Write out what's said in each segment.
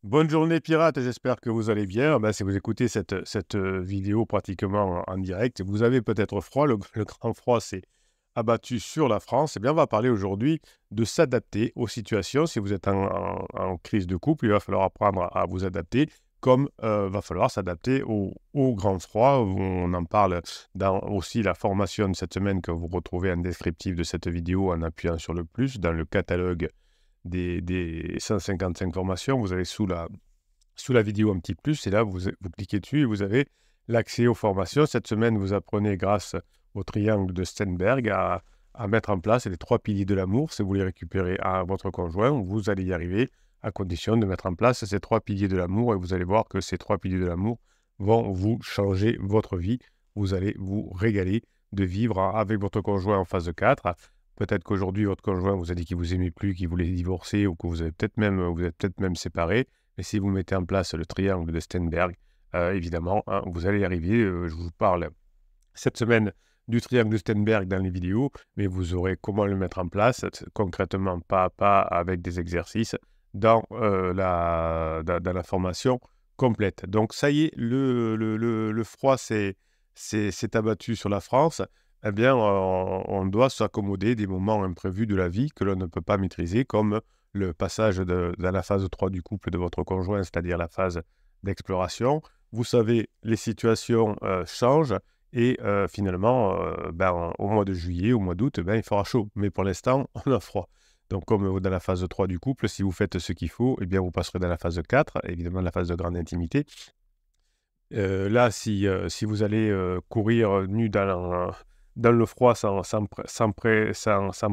Bonne journée pirates, j'espère que vous allez bien. Si vous écoutez cette vidéo pratiquement en direct, vous avez peut-être froid. Le grand froid s'est abattu sur la France. Eh bien, on va parler aujourd'hui de s'adapter aux situations. Si vous êtes en crise de couple, il va falloir apprendre à vous adapter, comme va falloir s'adapter au grand froid. On en parle dans aussi la formation de cette semaine que vous retrouvez en descriptif de cette vidéo en appuyant sur le plus dans le catalogue des 155 formations. Vous avez sous la vidéo un petit plus, et là, vous cliquez dessus et vous avez l'accès aux formations. Cette semaine, vous apprenez, grâce au triangle de Steinberg, à mettre en place les 3 piliers de l'amour. Si vous les récupérez à votre conjoint, vous allez y arriver à condition de mettre en place ces 3 piliers de l'amour, et vous allez voir que ces 3 piliers de l'amour vont vous changer votre vie. Vous allez vous régaler de vivre avec votre conjoint en phase 4. Peut-être qu'aujourd'hui, votre conjoint vous a dit qu'il vous aimait plus, qu'il voulait divorcer, ou que vous êtes peut-être même séparés. Mais si vous mettez en place le triangle de Steinberg, évidemment, hein, vous allez y arriver. Je vous parle cette semaine du triangle de Steinberg dans les vidéos, mais vous aurez comment le mettre en place concrètement, pas à pas, avec des exercices dans la formation complète. Donc ça y est, le froid s'est abattu sur la France. Eh bien, on doit s'accommoder des moments imprévus de la vie que l'on ne peut pas maîtriser, comme le passage dans la phase 3 du couple de votre conjoint, c'est-à-dire la phase d'exploration. Vous savez, les situations changent, et finalement, au mois de juillet, au mois d'août, il fera chaud. Mais pour l'instant, on a froid. Donc, comme dans la phase 3 du couple, si vous faites ce qu'il faut, eh bien, vous passerez dans la phase 4, évidemment la phase de grande intimité. Là, si vous allez courir nu dans le froid sans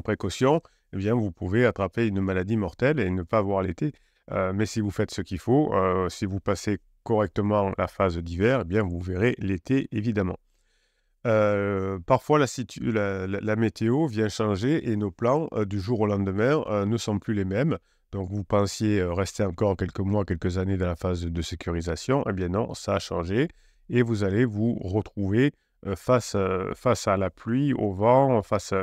précaution, eh bien, vous pouvez attraper une maladie mortelle et ne pas avoir l'été. Mais si vous faites ce qu'il faut, si vous passez correctement la phase d'hiver, eh bien, vous verrez l'été, évidemment. Parfois, la météo vient changer et nos plans, du jour au lendemain, ne sont plus les mêmes. Donc vous pensiez, rester encore quelques mois, quelques années dans la phase de sécurisation. Eh bien non, ça a changé, et vous allez vous retrouver, face à la pluie, au vent, face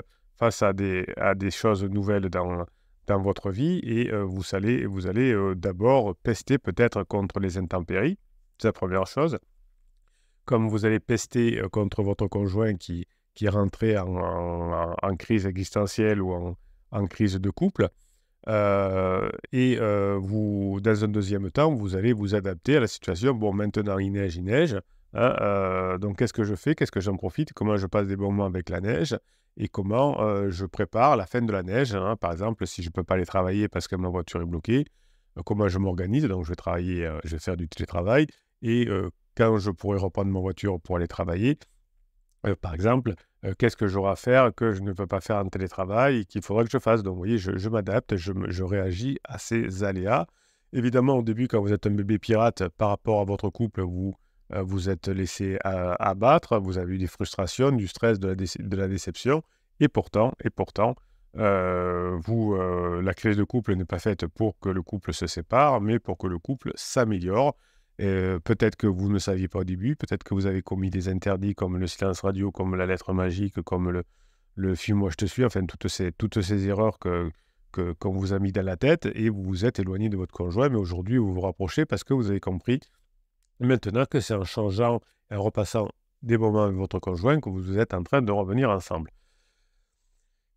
à des choses nouvelles dans votre vie, et vous allez, d'abord pester peut-être contre les intempéries. C'est la première chose. Comme vous allez pester contre votre conjoint qui est rentré en crise existentielle ou en crise de couple. Dans un deuxième temps, vous allez vous adapter à la situation. Bon, maintenant, il neige, hein, donc qu'est-ce que je fais? Qu'est-ce que j'en profite? Comment je passe des bons moments avec la neige? Et comment je prépare la fin de la neige, hein? Par exemple, si je ne peux pas aller travailler parce que ma voiture est bloquée, comment je m'organise? Donc, je vais faire du télétravail, et quand je pourrai reprendre ma voiture pour aller travailler, par exemple, qu'est-ce que j'aurai à faire que je ne peux pas faire en télétravail et qu'il faudra que je fasse? Donc, vous voyez, je m'adapte, je réagis à ces aléas. Évidemment, au début, quand vous êtes un bébé pirate, par rapport à votre couple, vous êtes laissé abattre, vous avez eu des frustrations, du stress, de la déception, et pourtant, la crise de couple n'est pas faite pour que le couple se sépare, mais pour que le couple s'améliore. Peut-être que vous ne saviez pas au début, peut-être que vous avez commis des interdits comme le silence radio, comme la lettre magique, comme le film «Moi je te suis», enfin toutes ces erreurs qu'on vous a mis dans la tête, et vous vous êtes éloigné de votre conjoint. Mais aujourd'hui, vous vous rapprochez parce que vous avez compris maintenant que c'est en changeant et en repassant des moments avec votre conjoint que vous êtes en train de revenir ensemble.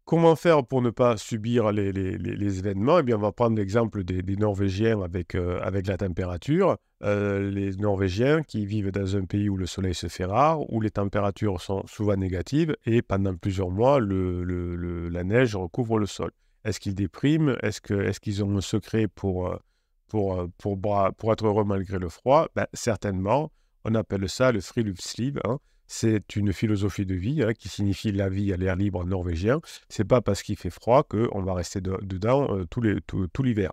Comment faire pour ne pas subir les événements? Eh bien, on va prendre l'exemple des Norvégiens avec la température. Les Norvégiens qui vivent dans un pays où le soleil se fait rare, où les températures sont souvent négatives, et pendant plusieurs mois, la neige recouvre le sol. Est-ce qu'ils dépriment? Est-ce qu'ils ont un secret pour être heureux malgré le froid? Certainement. On appelle ça le friluftsliv, hein. C'est une philosophie de vie, hein, qui signifie la vie à l'air libre en norvégien. C'est pas parce qu'il fait froid qu'on va rester dedans tout l'hiver,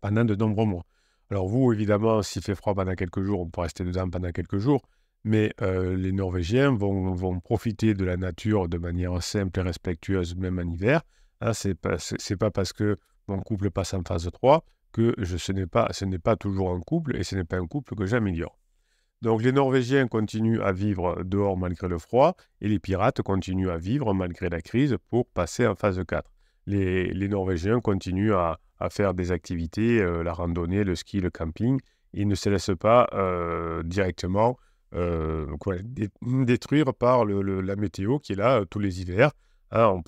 pendant de nombreux mois. Alors vous, évidemment, s'il fait froid pendant quelques jours, on peut rester dedans pendant quelques jours, mais les Norvégiens vont profiter de la nature de manière simple et respectueuse, même en hiver, hein. C'est pas parce que mon couple passe en phase 3 que ce n'est pas toujours un couple, et ce n'est pas un couple que j'améliore. Donc les Norvégiens continuent à vivre dehors malgré le froid, et les pirates continuent à vivre malgré la crise pour passer en phase 4. Les Norvégiens continuent à à faire des activités, la randonnée, le ski, le camping. Ils ne se laissent pas directement détruire par la météo qui est là tous les hivers. Hein,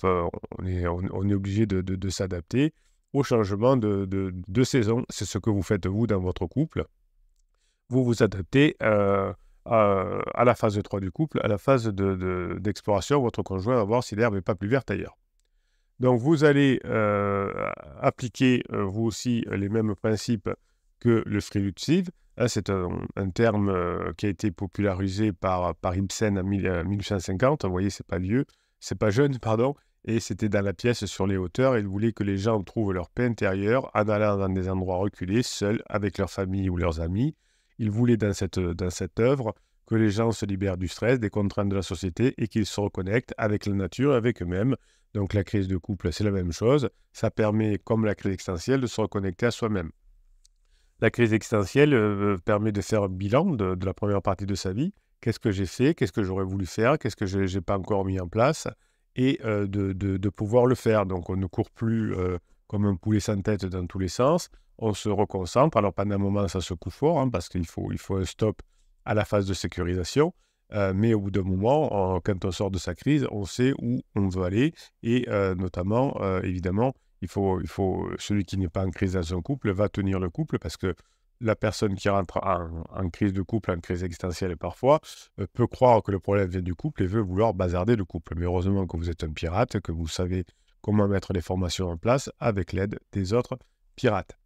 on est obligé de s'adapter au changement de saison. C'est ce que vous faites vous dans votre couple. Vous vous adaptez à la phase 3 du couple, à la phase d'exploration. Votre conjoint va voir si l'herbe n'est pas plus verte ailleurs. Donc, vous allez appliquer, vous aussi, les mêmes principes que le Freelutziv. Hein, c'est un terme qui a été popularisé par Ibsen en 1850. Vous voyez, c'est pas vieux, c'est pas jeune, pardon. Et c'était dans la pièce sur les hauteurs. Il voulait que les gens trouvent leur paix intérieure en allant dans des endroits reculés, seuls, avec leur famille ou leurs amis. Il voulait dans cette œuvre que les gens se libèrent du stress, des contraintes de la société et qu'ils se reconnectent avec la nature, avec eux-mêmes. Donc la crise de couple, c'est la même chose. Ça permet, comme la crise existentielle, de se reconnecter à soi-même. La crise existentielle permet de faire un bilan de la première partie de sa vie. Qu'est-ce que j'ai fait? Qu'est-ce que j'aurais voulu faire? Qu'est-ce que je n'ai pas encore mis en place? Et de pouvoir le faire. Donc on ne court plus comme un poulet sans tête dans tous les sens. On se reconcentre. Alors pendant un moment, ça secoue fort, hein, parce qu'il faut un stop à la phase de sécurisation. Mais au bout d'un moment, quand on sort de sa crise, on sait où on veut aller. Et notamment, évidemment, celui qui n'est pas en crise dans son couple va tenir le couple, parce que la personne qui rentre en crise de couple, en crise existentielle parfois, peut croire que le problème vient du couple et veut vouloir bazarder le couple. Mais heureusement que vous êtes un pirate, que vous savez comment mettre les formations en place avec l'aide des autres pirates.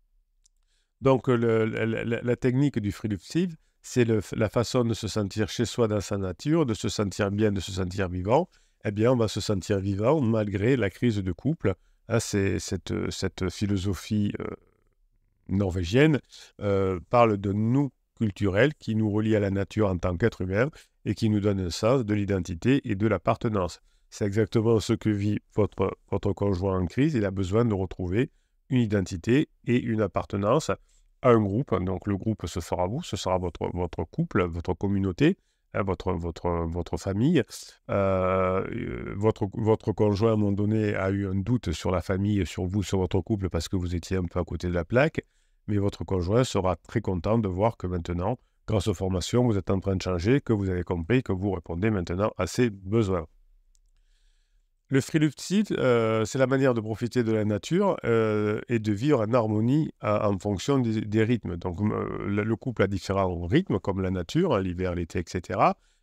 Donc la technique du Freelutziv, c'est la façon de se sentir chez soi dans sa nature, de se sentir bien, de se sentir vivant. Eh bien, on va se sentir vivant malgré la crise de couple. Hein, c'est cette philosophie norvégienne parle de nous culturel qui nous relie à la nature en tant qu'être humain et qui nous donne un sens de l'identité et de l'appartenance. C'est exactement ce que vit votre conjoint en crise. Il a besoin de retrouver une identité et une appartenance à un groupe. Donc le groupe, ce sera vous, ce sera votre couple, votre communauté, hein, votre famille. Votre conjoint, à un moment donné, a eu un doute sur la famille, sur vous, sur votre couple, parce que vous étiez un peu à côté de la plaque. Mais votre conjoint sera très content de voir que maintenant, grâce aux formations, vous êtes en train de changer, que vous avez compris, que vous répondez maintenant à ses besoins. Le Freelutziv, c'est la manière de profiter de la nature et de vivre en harmonie en fonction des rythmes. Donc, le couple a différents rythmes, comme la nature, hein, l'hiver, l'été, etc.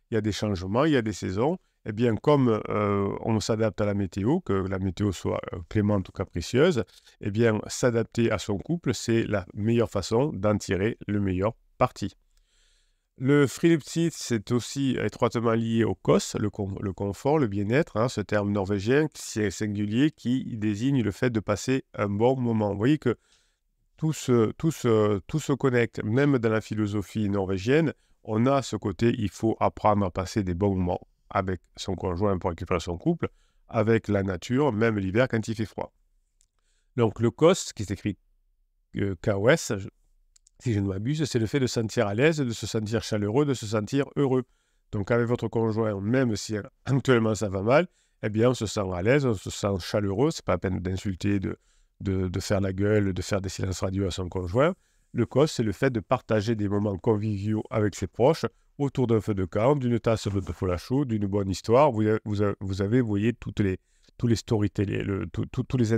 Il y a des changements, il y a des saisons. Eh bien, comme on s'adapte à la météo, que la météo soit clémente ou capricieuse, eh bien, s'adapter à son couple, c'est la meilleure façon d'en tirer le meilleur parti. Le Freelutziv, c'est aussi étroitement lié au KOS, le confort, le bien-être, hein, ce terme norvégien c'est singulier qui désigne le fait de passer un bon moment. Vous voyez que tout se connecte, même dans la philosophie norvégienne, on a ce côté, il faut apprendre à passer des bons moments avec son conjoint pour récupérer son couple, avec la nature, même l'hiver quand il fait froid. Donc le KOS, qui s'écrit KOS, si je ne m'abuse, c'est le fait de se sentir à l'aise, de se sentir chaleureux, de se sentir heureux. Donc avec votre conjoint, même si actuellement ça va mal, eh bien on se sent à l'aise, on se sent chaleureux, c'est pas la peine d'insulter, de faire la gueule, de faire des silences radio à son conjoint. Le KOS, c'est le fait de partager des moments conviviaux avec ses proches, autour d'un feu de camp, d'une tasse de chocolat chaud, d'une bonne histoire. Vous voyez, tous les storytelling, tous les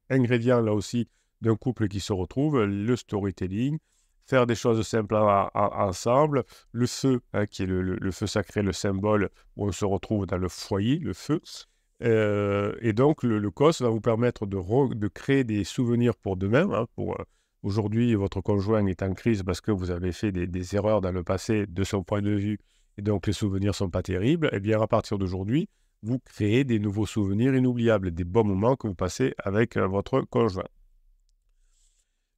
ingrédients là aussi d'un couple qui se retrouve, le storytelling, faire des choses simples ensemble, le feu, hein, qui est le feu sacré, le symbole où on se retrouve dans le foyer, le feu. Et donc, le KOS va vous permettre de créer des souvenirs pour demain. Hein, aujourd'hui, votre conjoint est en crise parce que vous avez fait des erreurs dans le passé de son point de vue, et donc les souvenirs ne sont pas terribles. Eh bien, à partir d'aujourd'hui, vous créez des nouveaux souvenirs inoubliables, des bons moments que vous passez avec votre conjoint.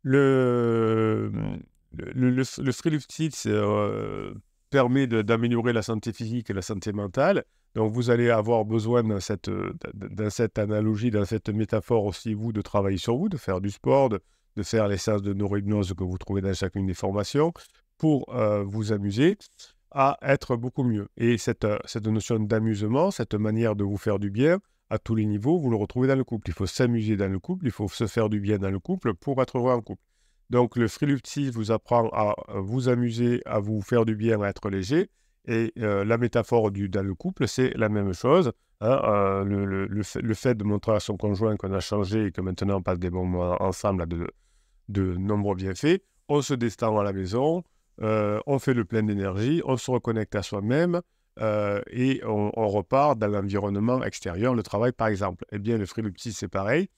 Le Freelutziv permet d'améliorer la santé physique et la santé mentale. Donc, vous allez avoir besoin dans cette analogie, dans cette métaphore aussi, vous, de travailler sur vous, de faire du sport, de faire les séances de neurohypnose que vous trouvez dans chacune des formations pour vous amuser à être beaucoup mieux. Et cette notion d'amusement, cette manière de vous faire du bien, à tous les niveaux, vous le retrouvez dans le couple. Il faut s'amuser dans le couple, il faut se faire du bien dans le couple pour être heureux en couple. Donc, le Freelupti vous apprend à vous amuser, à vous faire du bien, à être léger. Et la métaphore dans le couple, c'est la même chose. Hein, le fait de montrer à son conjoint qu'on a changé et que maintenant on passe des bons moments ensemble a de nombreux bienfaits. On se détend à la maison, on fait le plein d'énergie, on se reconnecte à soi-même et on repart dans l'environnement extérieur, le travail par exemple. Eh bien, le Freelupti, c'est pareil.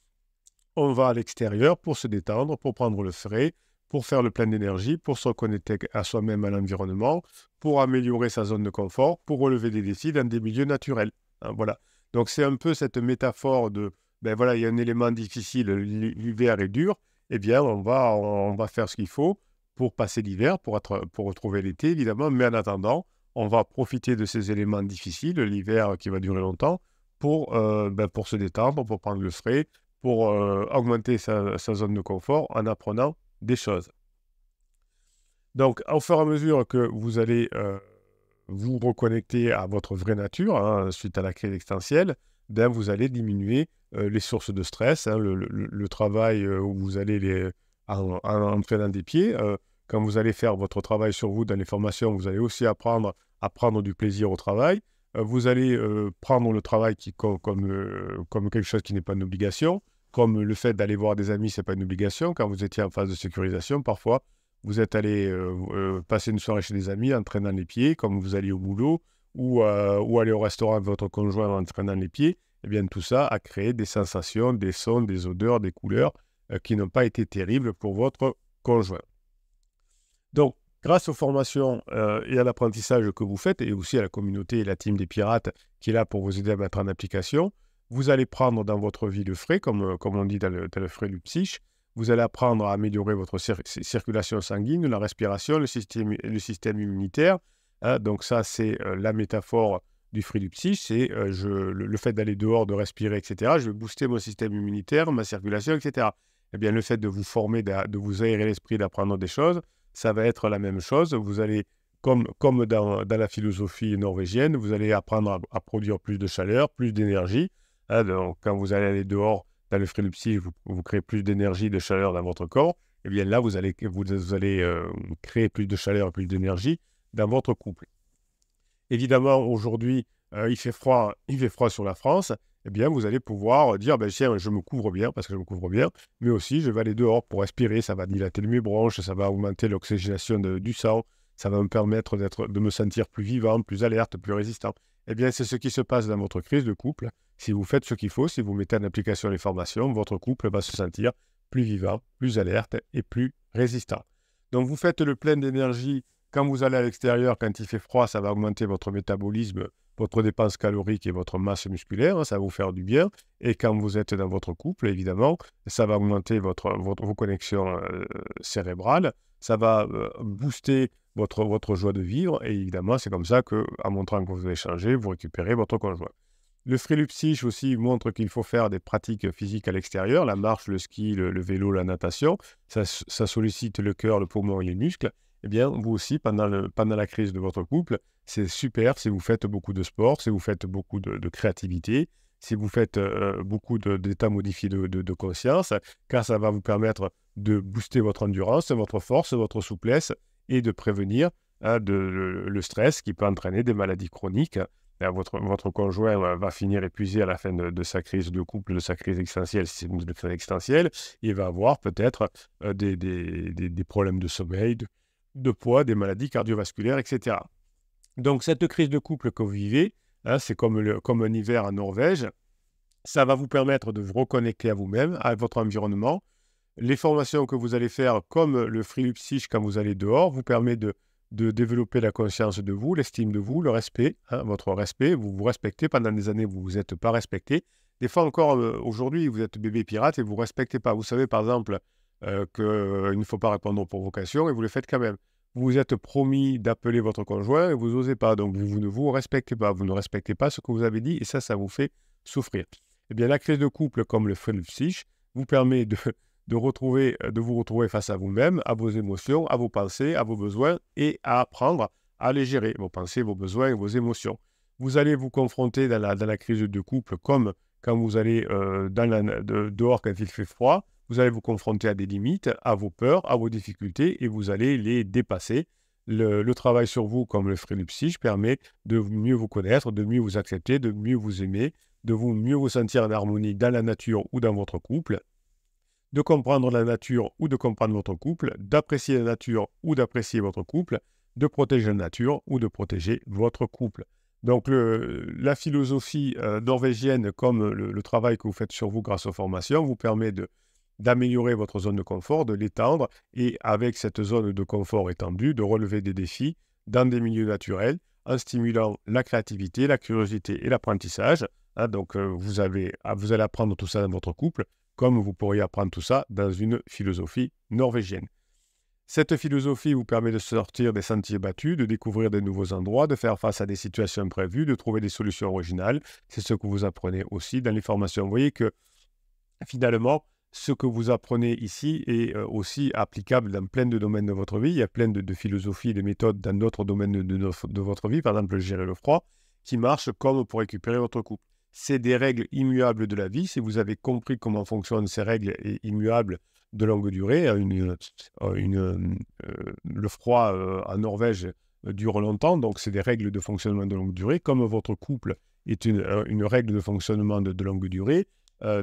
On va à l'extérieur pour se détendre, pour prendre le frais, pour faire le plein d'énergie, pour se reconnecter à soi-même, à l'environnement, pour améliorer sa zone de confort, pour relever des défis dans des milieux naturels. Hein, voilà. Donc, c'est un peu cette métaphore de, ben voilà, il y a un élément difficile, l'hiver est dur, eh bien, on va faire ce qu'il faut pour passer l'hiver, pour retrouver l'été, évidemment, mais en attendant, on va profiter de ces éléments difficiles, l'hiver qui va durer longtemps, pour se détendre, pour prendre le frais, pour augmenter sa zone de confort en apprenant des choses. Donc, au fur et à mesure que vous allez vous reconnecter à votre vraie nature, hein, suite à la crise existentielle, ben, vous allez diminuer les sources de stress, hein, le travail où vous allez en entraînant des pieds. Quand vous allez faire votre travail sur vous dans les formations, vous allez aussi apprendre à prendre du plaisir au travail. Vous allez prendre le travail comme quelque chose qui n'est pas une obligation, comme le fait d'aller voir des amis, ce n'est pas une obligation. Quand vous étiez en phase de sécurisation, parfois, vous êtes allé passer une soirée chez des amis en traînant les pieds, comme vous alliez au boulot, ou aller au restaurant avec votre conjoint en traînant les pieds. Eh bien, tout ça a créé des sensations, des sons, des odeurs, des couleurs qui n'ont pas été terribles pour votre conjoint. Donc, grâce aux formations et à l'apprentissage que vous faites, et aussi à la communauté et la team des pirates qui est là pour vous aider à mettre en application, vous allez prendre dans votre vie le frais, comme on dit dans le frais du psyche. Vous allez apprendre à améliorer votre circulation sanguine, la respiration, le système immunitaire. Hein, donc ça, c'est la métaphore du frais du psyche, c'est le fait d'aller dehors, de respirer, etc. Je vais booster mon système immunitaire, ma circulation, etc. Eh bien, le fait de vous former, de vous aérer l'esprit, d'apprendre des choses, ça va être la même chose. Vous allez, comme dans la philosophie norvégienne, vous allez apprendre à produire plus de chaleur, plus d'énergie. Hein, donc, quand vous allez aller dehors, dans le Freelupti, vous créez plus d'énergie, de chaleur dans votre corps. Et bien là, vous allez créer plus de chaleur et plus d'énergie dans votre couple. Évidemment, aujourd'hui, il fait froid sur la France. Eh bien, vous allez pouvoir dire, ben, tiens, je me couvre bien, parce que je me couvre bien, mais aussi, je vais aller dehors pour respirer, ça va dilater mes bronches, ça va augmenter l'oxygénation du sang, ça va me permettre de me sentir plus vivant, plus alerte, plus résistant. Eh bien, c'est ce qui se passe dans votre crise de couple. Si vous faites ce qu'il faut, si vous mettez en application les formations, votre couple va se sentir plus vivant, plus alerte et plus résistant. Donc, vous faites le plein d'énergie. Quand vous allez à l'extérieur, quand il fait froid, ça va augmenter votre métabolisme, votre dépense calorique et votre masse musculaire, hein, ça va vous faire du bien. Et quand vous êtes dans votre couple, évidemment, ça va augmenter vos connexions cérébrales, ça va booster votre joie de vivre. Et évidemment, c'est comme ça qu'en montrant que vous avez changé, vous récupérez votre conjoint. Le Freelupti aussi montre qu'il faut faire des pratiques physiques à l'extérieur, la marche, le ski, le vélo, la natation. Ça sollicite le cœur, le poumon et les muscles. Eh bien, vous aussi, pendant la crise de votre couple, c'est super si vous faites beaucoup de sport, si vous faites beaucoup de créativité, si vous faites beaucoup d'états modifiés de conscience, car ça va vous permettre de booster votre endurance, votre force, votre souplesse et de prévenir le stress qui peut entraîner des maladies chroniques. Votre conjoint va finir épuisé à la fin de sa crise de couple, de sa crise existentielle, si c'est une crise existentielle. Il va avoir peut-être des problèmes de sommeil, de poids, des maladies cardiovasculaires, etc. Donc, cette crise de couple que vous vivez, hein, c'est comme un hiver en Norvège, ça va vous permettre de vous reconnecter à vous-même, à votre environnement. Les formations que vous allez faire, comme le Freelupti quand vous allez dehors, vous permet de développer la conscience de vous, l'estime de vous, le respect, hein, votre respect. Vous vous respectez. Pendant des années, vous ne vous êtes pas respecté. Des fois encore, aujourd'hui, vous êtes bébé pirate et vous ne vous respectez pas. Vous savez, par exemple, qu'il ne faut pas répondre aux provocations et vous le faites quand même. Vous vous êtes promis d'appeler votre conjoint et vous n'osez pas. Donc, vous ne vous respectez pas. Vous ne respectez pas ce que vous avez dit et ça vous fait souffrir. Eh bien, la crise de couple, comme le Freelupti, vous permet de vous retrouver face à vous-même, à vos émotions, à vos pensées, à vos besoins et à apprendre à les gérer, vos pensées, vos besoins et vos émotions. Vous allez vous confronter dans la crise de couple comme quand vous allez dehors quand il fait froid, vous allez vous confronter à des limites, à vos peurs, à vos difficultés et vous allez les dépasser. Le travail sur vous, comme le ferait le psy, permet de mieux vous connaître, de mieux vous accepter, de mieux vous aimer, de mieux vous sentir en harmonie dans la nature ou dans votre couple, de comprendre la nature ou de comprendre votre couple, d'apprécier la nature ou d'apprécier votre couple, de protéger la nature ou de protéger votre couple. Donc la philosophie norvégienne, comme le travail que vous faites sur vous grâce aux formations, vous permet d'améliorer votre zone de confort, de l'étendre, et avec cette zone de confort étendue, de relever des défis dans des milieux naturels, en stimulant la créativité, la curiosité et l'apprentissage. Hein, donc vous allez apprendre tout ça dans votre couple, comme vous pourriez apprendre tout ça dans une philosophie norvégienne. Cette philosophie vous permet de sortir des sentiers battus, de découvrir de nouveaux endroits, de faire face à des situations imprévues, de trouver des solutions originales. C'est ce que vous apprenez aussi dans les formations. Vous voyez que finalement, ce que vous apprenez ici est aussi applicable dans plein de domaines de votre vie. Il y a plein de philosophies et de méthodes dans d'autres domaines de votre vie, par exemple gérer le froid, qui marchent comme pour récupérer votre couple. C'est des règles immuables de la vie. Si vous avez compris comment fonctionnent ces règles immuables de longue durée, le froid en Norvège dure longtemps, donc c'est des règles de fonctionnement de longue durée. Comme votre couple est une règle de fonctionnement de longue durée,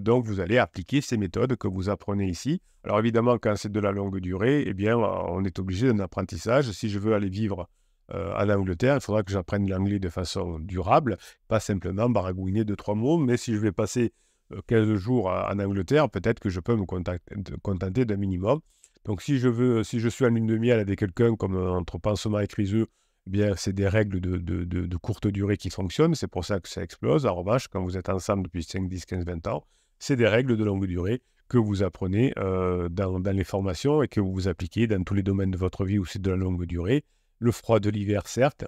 donc vous allez appliquer ces méthodes que vous apprenez ici. Alors évidemment, quand c'est de la longue durée, eh bien, on est obligé d'un apprentissage. Si je veux aller vivre en Angleterre, il faudra que j'apprenne l'anglais de façon durable, pas simplement baragouiner 2-3 mots, mais si je vais passer 15 jours en Angleterre, peut-être que je peux me contenter d'un minimum. Donc si je suis en lune de miel avec quelqu'un comme entre pansement et criseux, eh bien c'est des règles de courte durée qui fonctionnent, c'est pour ça que ça explose. En revanche, quand vous êtes ensemble depuis 5, 10, 15, 20 ans, c'est des règles de longue durée que vous apprenez dans les formations et que vous appliquez dans tous les domaines de votre vie où c'est de la longue durée. Le froid de l'hiver, certes,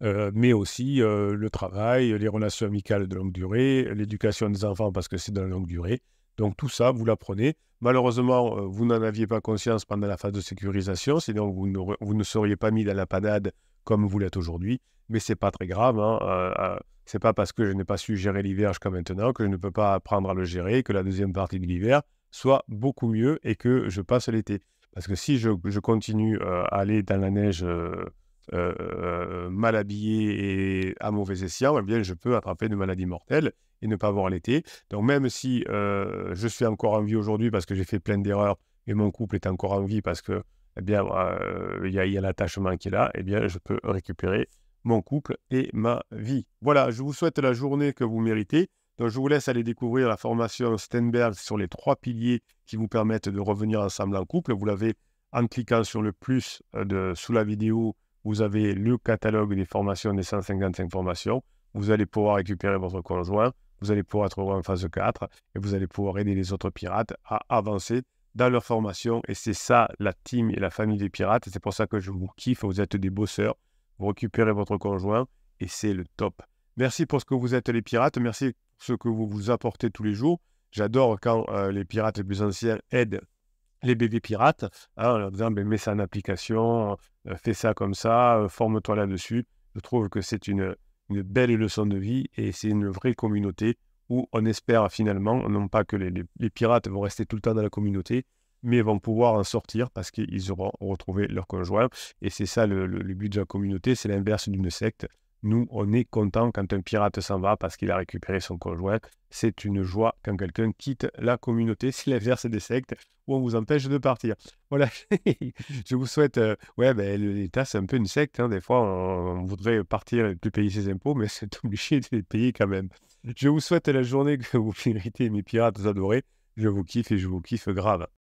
mais aussi le travail, les relations amicales de longue durée, l'éducation des enfants parce que c'est de la longue durée. Donc tout ça, vous l'apprenez. Malheureusement, vous n'en aviez pas conscience pendant la phase de sécurisation, sinon vous ne seriez pas mis dans la panade comme vous l'êtes aujourd'hui. Mais ce n'est pas très grave. Hein, c'est pas parce que je n'ai pas su gérer l'hiver jusqu'à maintenant que je ne peux pas apprendre à le gérer, que la deuxième partie de l'hiver soit beaucoup mieux et que je passe l'été. Parce que si je continue à aller dans la neige mal habillé et à mauvais escient, eh bien, je peux attraper une maladie mortelle et ne pas voir l'été. Donc même si je suis encore en vie aujourd'hui parce que j'ai fait plein d'erreurs et mon couple est encore en vie parce que eh bien, y a l'attachement qui est là, eh bien, je peux récupérer mon couple et ma vie. Voilà, je vous souhaite la journée que vous méritez. Donc, je vous laisse aller découvrir la formation Stenberg sur les 3 piliers qui vous permettent de revenir ensemble en couple. Vous l'avez en cliquant sur le plus sous la vidéo. Vous avez le catalogue des formations, des 155 formations. Vous allez pouvoir récupérer votre conjoint. Vous allez pouvoir être en phase 4 et vous allez pouvoir aider les autres pirates à avancer dans leur formation. Et c'est ça, la team et la famille des pirates. Et c'est pour ça que je vous kiffe. Vous êtes des bosseurs. Vous récupérez votre conjoint et c'est le top. Merci pour ce que vous êtes les pirates. Merci pour ce que vous vous apportez tous les jours. J'adore quand les pirates les plus anciens aident les bébés pirates, hein, en leur disant mets ça en application, fais ça comme ça, forme-toi là-dessus. Je trouve que c'est une belle leçon de vie et c'est une vraie communauté où on espère finalement, non pas que les pirates vont rester tout le temps dans la communauté, mais vont pouvoir en sortir parce qu'ils auront retrouvé leur conjoint. Et c'est ça le but de la communauté, c'est l'inverse d'une secte. Nous, on est content quand un pirate s'en va parce qu'il a récupéré son conjoint. C'est une joie quand quelqu'un quitte la communauté. C'est l'inverse des sectes où on vous empêche de partir. Voilà, je vous souhaite... l'État, c'est un peu une secte. Hein. Des fois, on voudrait partir et ne plus payer ses impôts, mais c'est obligé de les payer quand même. Je vous souhaite la journée que vous méritez, mes pirates adorés. Je vous kiffe et je vous kiffe grave.